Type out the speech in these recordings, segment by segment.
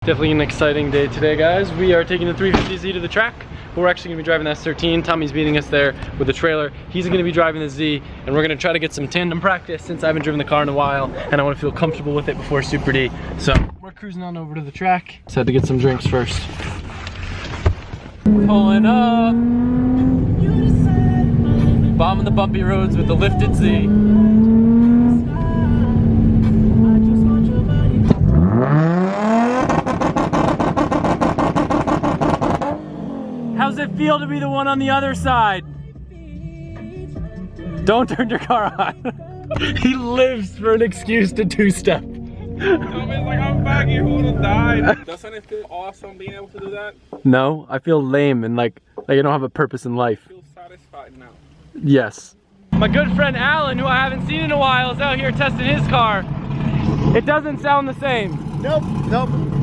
Definitely an exciting day today, guys. We are taking the 350Z to the track. We're actually gonna be driving the S13. Tommy's meeting us there with the trailer. He's gonna be driving the Z, and we're gonna try to get some tandem practice since I haven't driven the car in a while, and I wanna feel comfortable with it before Super D. So we're cruising on over to the track. Just had to get some drinks first. Pulling up. Bombing the bumpy roads with the lifted Z. How's it feel to be the one on the other side? Don't turn your car on. He lives for an excuse to two-step. Tommy's like, I'm back here, who would've died? Doesn't it feel awesome being able to do that? No, I feel lame and like I don't have a purpose in life. I feel satisfied now. Yes. My good friend Alan, who I haven't seen in a while, is out here testing his car. It doesn't sound the same. Nope.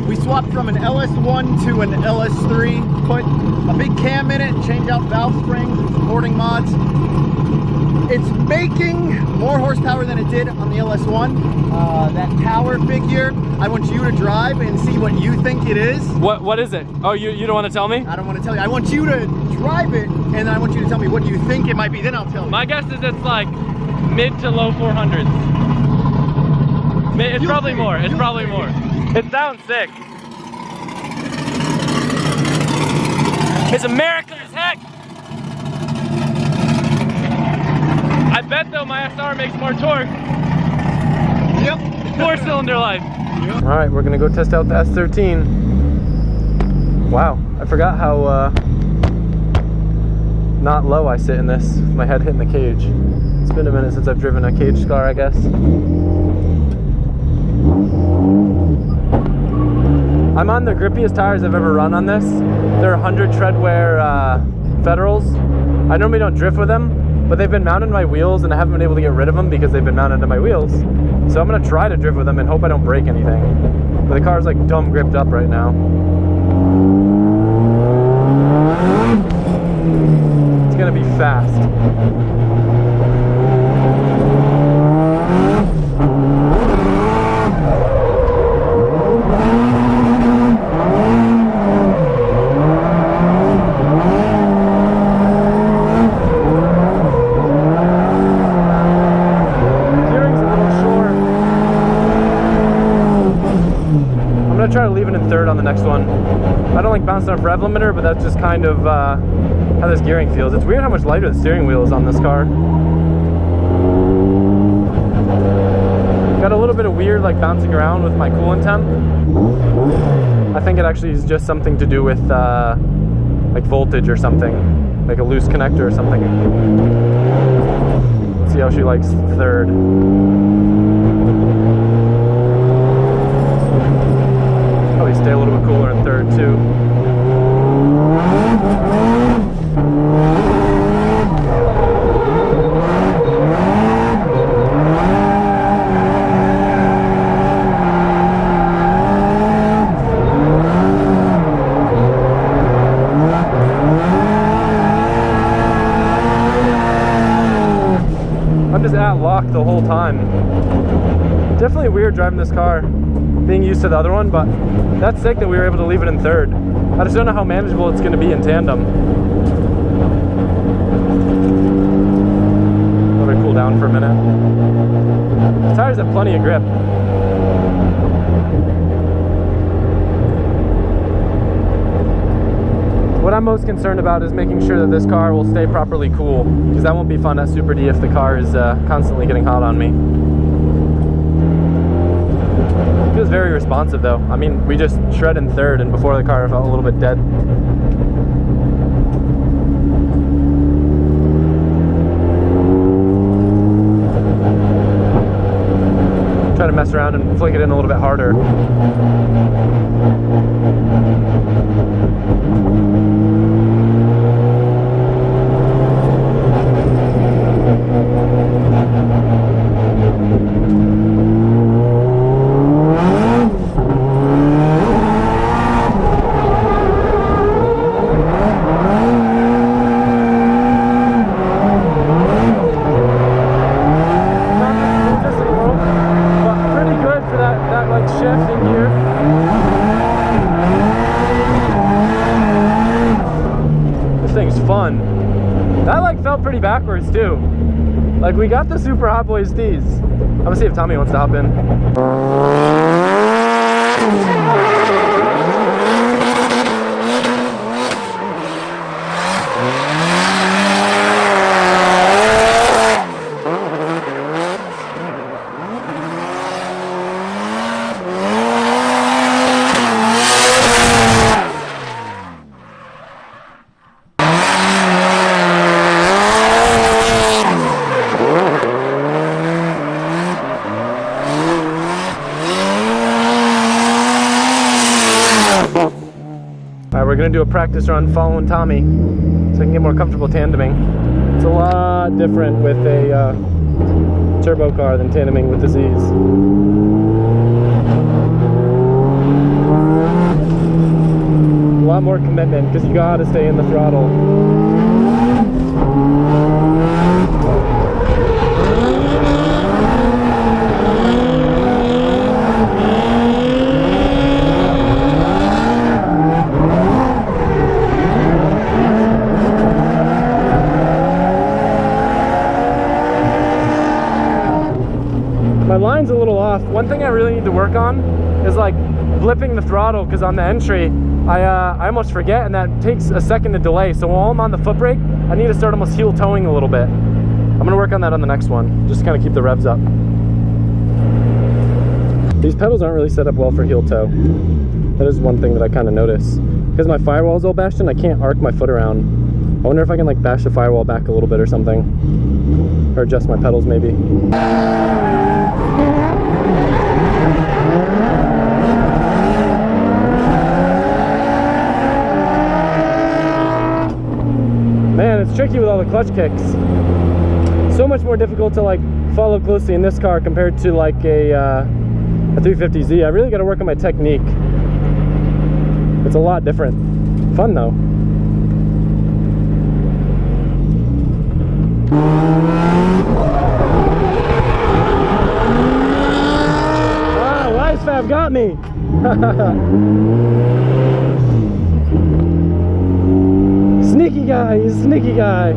We swapped from an LS1 to an LS3, put a big cam in it, change out valve springs and supporting mods. It's making more horsepower than it did on the LS1. That power figure, I want you to drive and see what you think it is. What is it? Oh, you don't want to tell me? I don't want to tell you. I want you to drive it, and then I want you to tell me what you think it might be, then I'll tell you. My guess is it's like mid to low 400s. It's probably more. It's probably more. It sounds sick. It's American as heck. I bet though my SR makes more torque. Yep. 4-cylinder life. Yep. All right, we're gonna go test out the S13. Wow, I forgot how not low I sit in this with my head hitting the cage. It's been a minute since I've driven a caged car, I guess. I'm on the grippiest tires I've ever run on this. They're 100 treadwear Federals. I normally don't drift with them, but they've been mounted to my wheels and I haven't been able to get rid of them because they've been mounted to my wheels. So I'm gonna try to drift with them and hope I don't break anything. But the car's like dumb gripped up right now. It's gonna be fast. Try to leave it in third on the next one. I don't like bouncing off rev limiter, but that's just kind of how this gearing feels. It's weird how much lighter the steering wheel is on this car. Got a little bit of weird like bouncing around with my coolant temp. I think it actually is just something to do with like voltage or something, like a loose connector or something. Let's see how she likes third. Probably stay a little bit cooler in third too. I'm just at lock the whole time. Definitely weird driving this car, being used to the other one, but that's sick that we were able to leave it in third. I just don't know how manageable it's going to be in tandem. Let me cool down for a minute. The tires have plenty of grip. What I'm most concerned about is making sure that this car will stay properly cool, because that won't be fun at Super D if the car is constantly getting hot on me. It feels very responsive though. I mean, we just shred in third and before the car felt a little bit dead. Try to mess around and flick it in a little bit harder. But pretty good for that like shift in gear. pretty backwards too. Like, we got the super hot boy steez. I'm gonna see if Tommy wants to hop in. We're gonna do a practice run following Tommy so I can get more comfortable tandeming. It's a lot different with a turbo car than tandeming with the Z's. A lot more commitment because you gotta stay in the throttle. My line's a little off. One thing I really need to work on is like flipping the throttle, because on the entry I almost forget, and that takes a second to delay. So while I'm on the foot brake, I need to start almost heel towing a little bit. I'm gonna work on that on the next one, just to kind of keep the revs up. These pedals aren't really set up well for heel toe. That is one thing that I kind of notice. Because my firewall's all bashed in, I can't arc my foot around. I wonder if I can like bash the firewall back a little bit or something. Or adjust my pedals maybe. Man, it's tricky with all the clutch kicks. So much more difficult to like follow closely in this car compared to like a 350Z. I really got to work on my technique. It's a lot different. Fun though. Ah, Wisefab got me. Sneaky guy, he's a sneaky guy.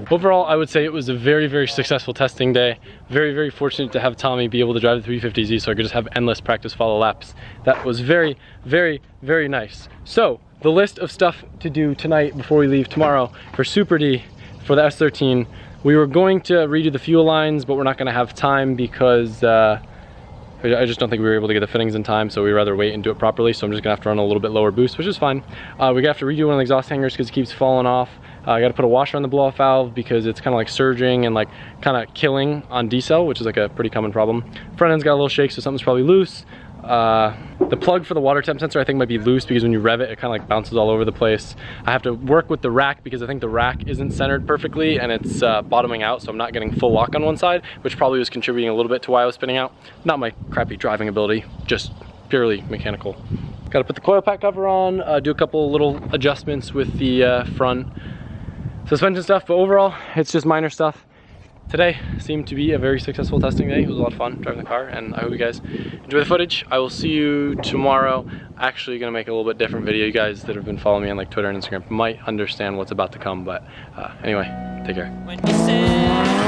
Overall, I would say it was a very, very successful testing day. Very, very fortunate to have Tommy be able to drive the 350Z so I could just have endless practice follow laps. That was very, very, very nice. So, the list of stuff to do tonight before we leave tomorrow for Super D for the S13. We were going to redo the fuel lines, but we're not gonna have time because I just don't think we were able to get the fittings in time, so we'd rather wait and do it properly. So I'm just gonna have to run a little bit lower boost, which is fine. We're gonna have to redo one of the exhaust hangers because it keeps falling off. I gotta put a washer on the blow-off valve because it's kind of like surging and like kind of killing on decel, which is like a pretty common problem. Front end's got a little shake, so something's probably loose. The plug for the water temp sensor I think might be loose because when you rev it, it kind of like bounces all over the place. I have to work with the rack because I think the rack isn't centered perfectly and it's bottoming out, so I'm not getting full lock on one side, which probably was contributing a little bit to why I was spinning out. Not my crappy driving ability, just purely mechanical. Got to put the coil pack cover on, do a couple little adjustments with the front suspension stuff, but overall it's just minor stuff. Today seemed to be a very successful testing day. It was a lot of fun driving the car, and I hope you guys enjoy the footage. I will see you tomorrow. Actually gonna make a little bit different video. You guys that have been following me on like Twitter and Instagram might understand what's about to come, but anyway, take care.